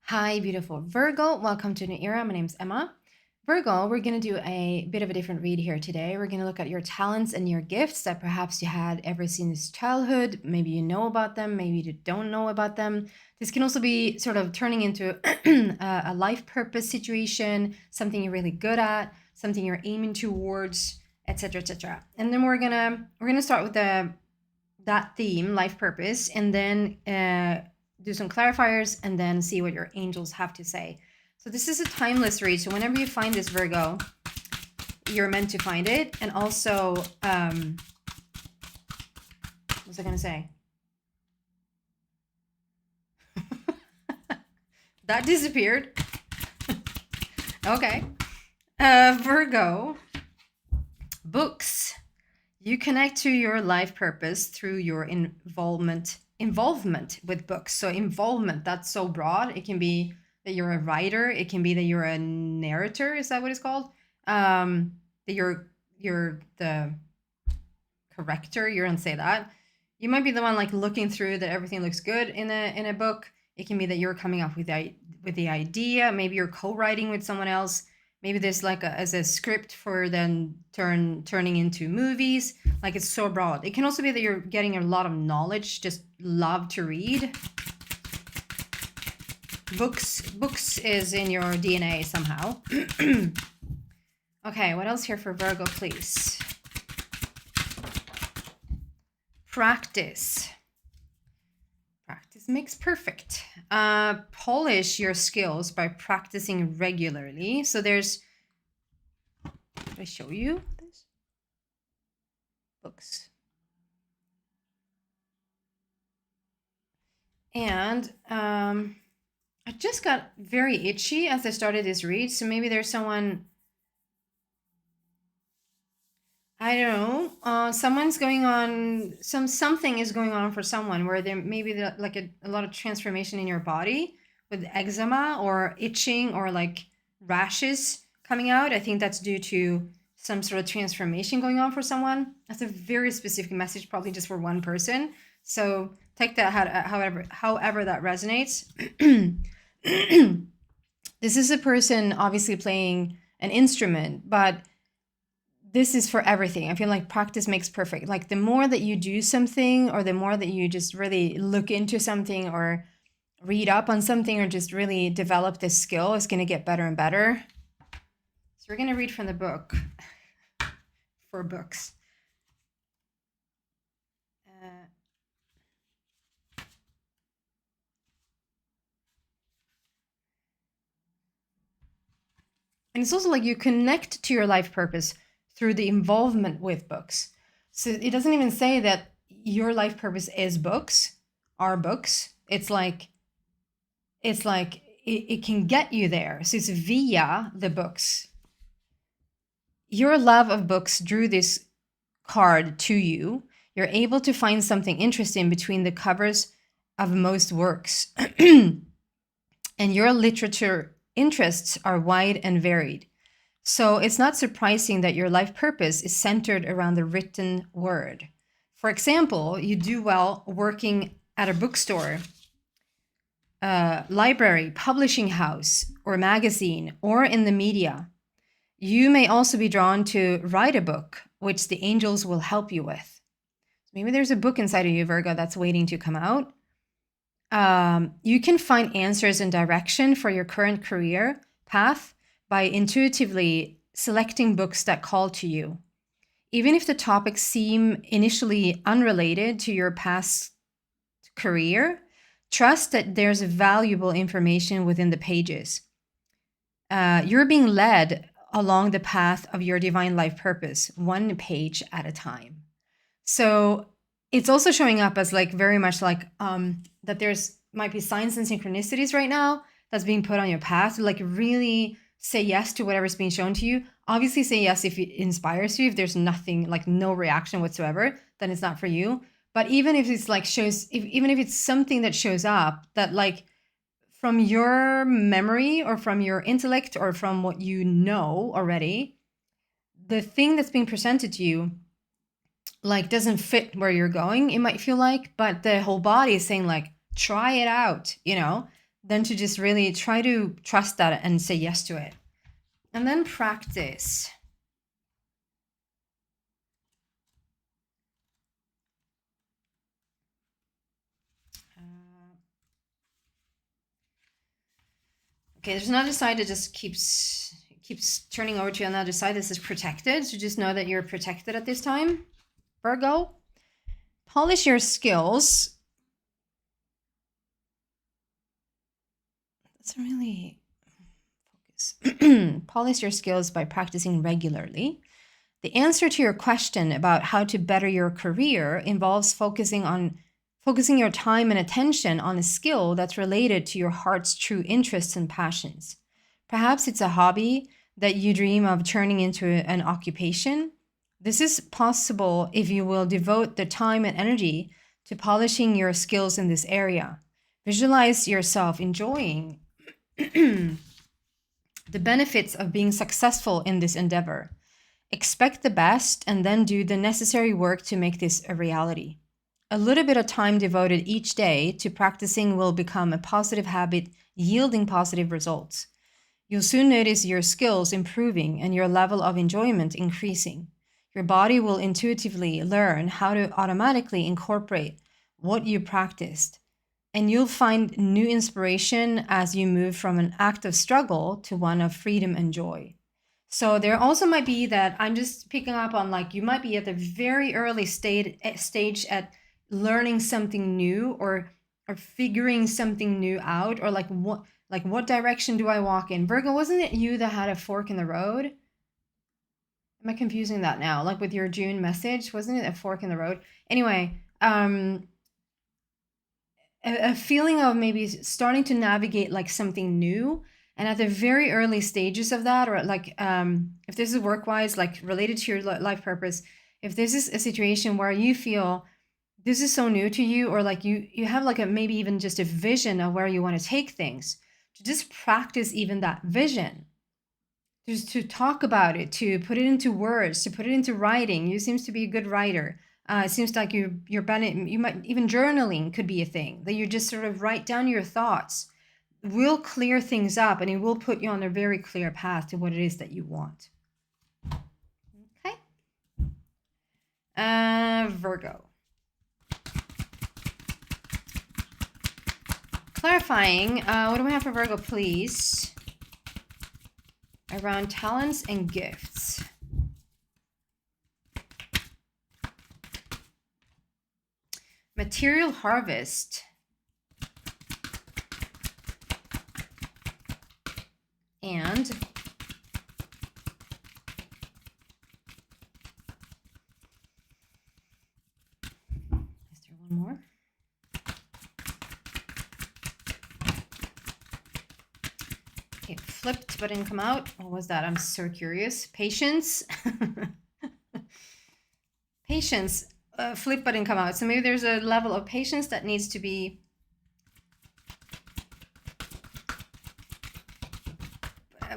Hi, beautiful Virgo. Welcome to New Era. My name's Emma. Virgo, we're going to do a bit of a different read here today. We're going to look at your talents and your gifts that perhaps you had ever since childhood. Maybe you know about them, maybe you don't know about them. This can also be sort of turning into a life purpose situation, something you're really good at, something you're aiming towards, etc., etc. And then we're gonna start with that theme, life purpose, and then do some clarifiers and then see what your angels have to say. So this is a timeless read. So whenever you find this, Virgo, you're meant to find it. And also, what was I going to say? That disappeared. Okay. Virgo, books. You connect to your life purpose through your involvement with books. So involvement, that's so broad. It can be that you're a writer. It can be that you're a narrator. Is that what it's called? That you're the corrector. You're gonna say that. You might be the one like looking through that everything looks good in a book. It can be that you're coming up with the idea. Maybe you're co-writing with someone else. Maybe there's like as a script for then turning into movies. Like it's so broad. It can also be that you're getting a lot of knowledge, just love to read. Books is in your DNA somehow. Okay, what else here for Virgo, please? Practice. Practice makes perfect. Polish your skills by practicing regularly. So there's, did I show you this? Books. And I just got very itchy as I started this read. So maybe there's someone, I don't know, someone's going on, something is going on for someone where there maybe like a lot of transformation in your body with eczema or itching or like rashes coming out. I think that's due to some sort of transformation going on for someone. That's a very specific message, probably just for one person. So take that however that resonates. This is a person obviously playing an instrument, but this is for everything. I feel like practice makes perfect. Like the more that you do something or the more that you just really look into something or read up on something or just really develop this skill, is going to get better and better. So we're going to read from the book for books. And it's also like you connect to your life purpose through the involvement with books. So it doesn't even say that your life purpose is books, are books. It's like it can get you there. So it's via the books. Your love of books drew this card to you. You're able to find something interesting between the covers of most works. And your literature interests are wide and varied. So it's not surprising that your life purpose is centered around the written word. For example, you do well working at a bookstore, library, publishing house, or magazine, or in the media. You may also be drawn to write a book, which the angels will help you with. Maybe there's a book inside of you, Virgo, that's waiting to come out. You can find answers and direction for your current career path by intuitively selecting books that call to you. Even if the topics seem initially unrelated to your past career, trust that there's valuable information within the pages. You're being led along the path of your divine life purpose, one page at a time. So it's also showing up as like very much like that there's might be signs and synchronicities right now that's being put on your path. Like really say yes to whatever's being shown to you. Obviously say yes if it inspires you. If there's nothing, like no reaction whatsoever, then it's not for you. But even if it's like even if it's something that shows up that like from your memory or from your intellect or from what you know already, the thing that's being presented to you like doesn't fit where you're going, it might feel like, but the whole body is saying like, try it out, you know? than to just really try to trust that and say yes to it. And then practice. Okay, there's another side that just keeps turning over to another side. This is protected. So just know that you're protected at this time. Virgo, polish your skills. That's really focus. Polish your skills by practicing regularly. The answer to your question about how to better your career involves focusing your time and attention on a skill that's related to your heart's true interests and passions. Perhaps it's a hobby that you dream of turning into an occupation. This is possible if you will devote the time and energy to polishing your skills in this area. Visualize yourself enjoying the benefits of being successful in this endeavor. Expect the best and then do the necessary work to make this a reality. A little bit of time devoted each day to practicing will become a positive habit, yielding positive results. You'll soon notice your skills improving and your level of enjoyment increasing. Your body will intuitively learn how to automatically incorporate what you practiced, and you'll find new inspiration as you move from an act of struggle to one of freedom and joy. So there also might be that I'm just picking up on, like, you might be at the very early stage at learning something new or figuring something new out, or what direction do I walk in? Virgo, wasn't it you that had a fork in the road? Am I confusing that now? Like with your June message, wasn't it a fork in the road? Anyway, a feeling of maybe starting to navigate like something new, and at the very early stages of that, or like if this is work-wise, like related to your life purpose, if this is a situation where you feel this is so new to you, or like you have like a maybe even just a vision of where you want to take things, to just practice even that vision, just to talk about it, to put it into words, to put it into writing. You seems to be a good writer. It seems like you might even journaling could be a thing that you just sort of write down your thoughts. Will clear things up, and it will put you on a very clear path to what it is that you want. Okay. Virgo. Clarifying, what do we have for Virgo, please? Around talents and gifts. Material harvest. And is there one more? It flipped but didn't come out. What was that? I'm so curious. Patience. Patience. Flip but didn't come out. So maybe there's a level of patience that needs to be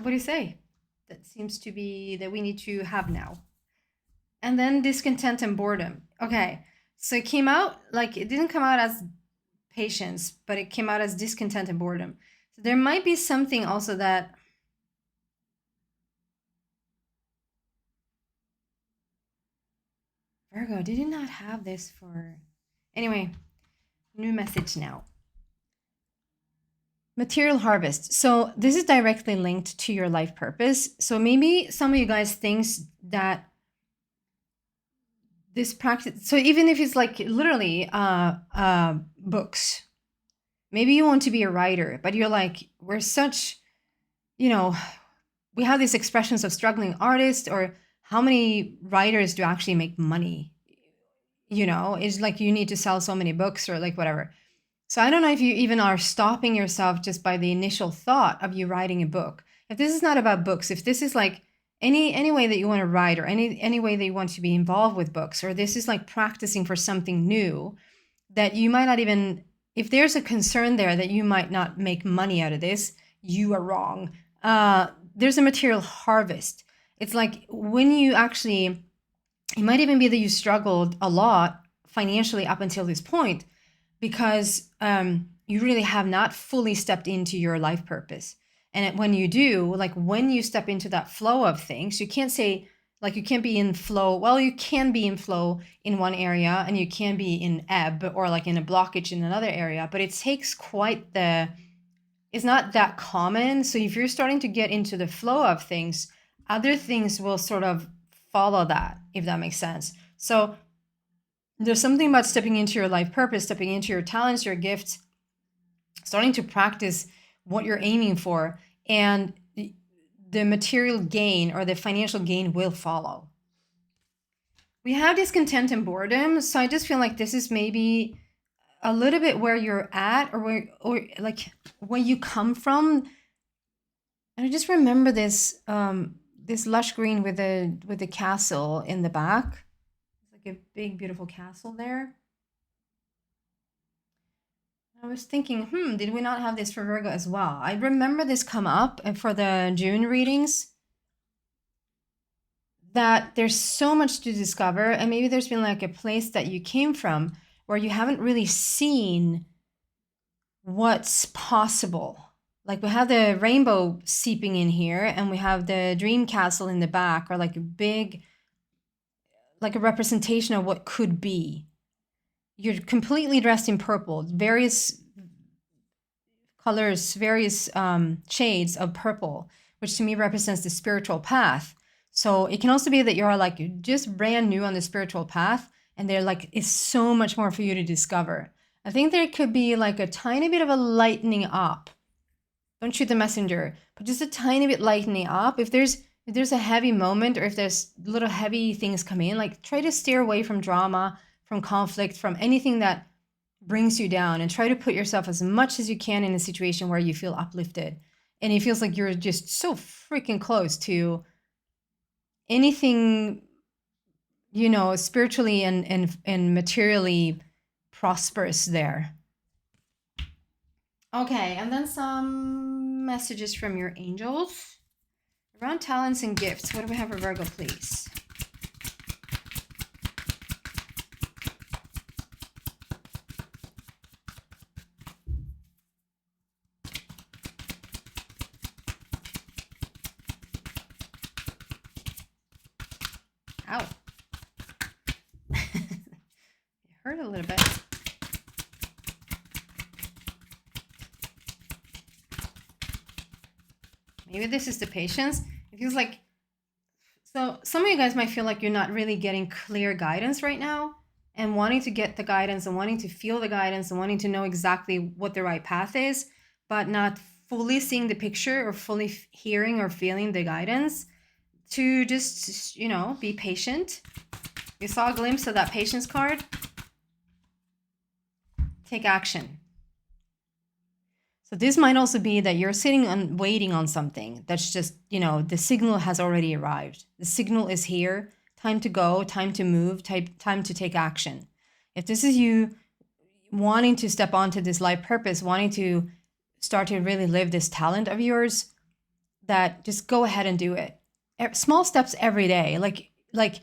what do you say? That seems to be that we need to have now. And then discontent and boredom. Okay. So it came out like it didn't come out as patience, but it came out as discontent and boredom. So there might be something also that Virgo, did you not have this for anyway? New message now. Material harvest. So this is directly linked to your life purpose. So maybe some of you guys thinks that this practice, so even if it's like literally books, maybe you want to be a writer, but you're like, we're such, we have these expressions of struggling artists, or how many writers do actually make money? It's like you need to sell so many books or like whatever. So I don't know if you even are stopping yourself just by the initial thought of you writing a book. If this is not about books, if this is like any way that you want to write, or any way that you want to be involved with books, or this is like practicing for something new that you might not even, if there's a concern there that you might not make money out of this, you are wrong. There's a material harvest. It's like when you actually, it might even be that you struggled a lot financially up until this point, because you really have not fully stepped into your life purpose. And when you do, like when you step into that flow of things, you can't say, like you can't be in flow. Well, you can be in flow in one area and you can be in ebb or like in a blockage in another area, but it takes quite the, it's not that common. So if you're starting to get into the flow of things, other things will sort of follow that, if that makes sense. So there's something about stepping into your life purpose, stepping into your talents, your gifts, starting to practice what you're aiming for, and the material gain or the financial gain will follow. We have discontent and boredom, so I just feel like this is maybe a little bit where you're at, or like where you come from. And I just remember this this lush green with the castle in the back. It's like a big beautiful castle there. I was thinking, did we not have this for Virgo as well? I remember this come up for the June readings, that there's so much to discover, and maybe there's been like a place that you came from where you haven't really seen what's possible. Like we have the rainbow seeping in here, and we have the dream castle in the back, or like a big, like a representation of what could be. You're completely dressed in purple, various colors, various shades of purple, which to me represents the spiritual path. So it can also be that you're like just brand new on the spiritual path, and there like is so much more for you to discover. I think there could be like a tiny bit of a lightening up. Don't shoot the messenger, but just a tiny bit lightening up. If there's a heavy moment, or if there's little heavy things come in, like try to steer away from drama, from conflict, from anything that brings you down, and try to put yourself as much as you can in a situation where you feel uplifted. And it feels like you're just so freaking close to anything, spiritually and materially prosperous there. Okay, and then some messages from your angels around talents and gifts. What do we have for Virgo, please? Ow. It hurt a little bit. Maybe this is the patience. It feels like, so some of you guys might feel like you're not really getting clear guidance right now, and wanting to get the guidance and wanting to feel the guidance and wanting to know exactly what the right path is, but not fully seeing the picture or fully hearing or feeling the guidance. To just, be patient. You saw a glimpse of that patience card. Take action. So this might also be that you're sitting and waiting on something that's just, the signal has already arrived. The signal is here. Time to go, time to move, time to take action. If this is you wanting to step onto this life purpose, wanting to start to really live this talent of yours, that just go ahead and do it. Small steps every day. Like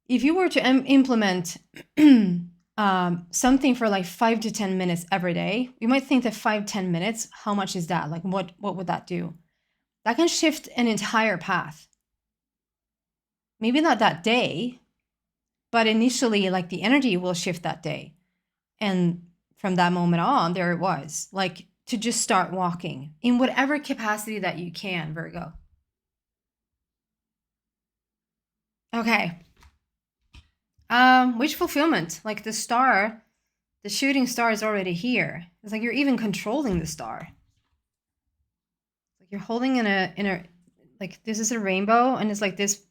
if you were to implement something for like 5 to 10 minutes every day, you might think that 5-10 minutes, how much is that? Like what would that do? That can shift an entire path. Maybe not that day, but initially like the energy will shift that day. And from that moment on, there it was, like to just start walking in whatever capacity that you can, Virgo. Okay. Wish fulfillment. Like the star, the shooting star is already here. It's like you're even controlling the star. Like you're holding in a like this is a rainbow, and it's like this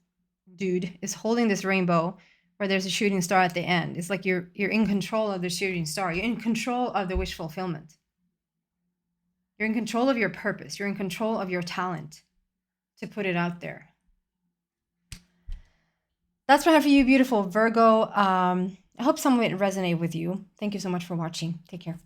dude is holding this rainbow where there's a shooting star at the end. It's like you're in control of the shooting star. You're in control of the wish fulfillment. You're in control of your purpose. You're in control of your talent to put it out there. That's what I have for you, beautiful Virgo. I hope some of it resonated with you. Thank you so much for watching. Take care.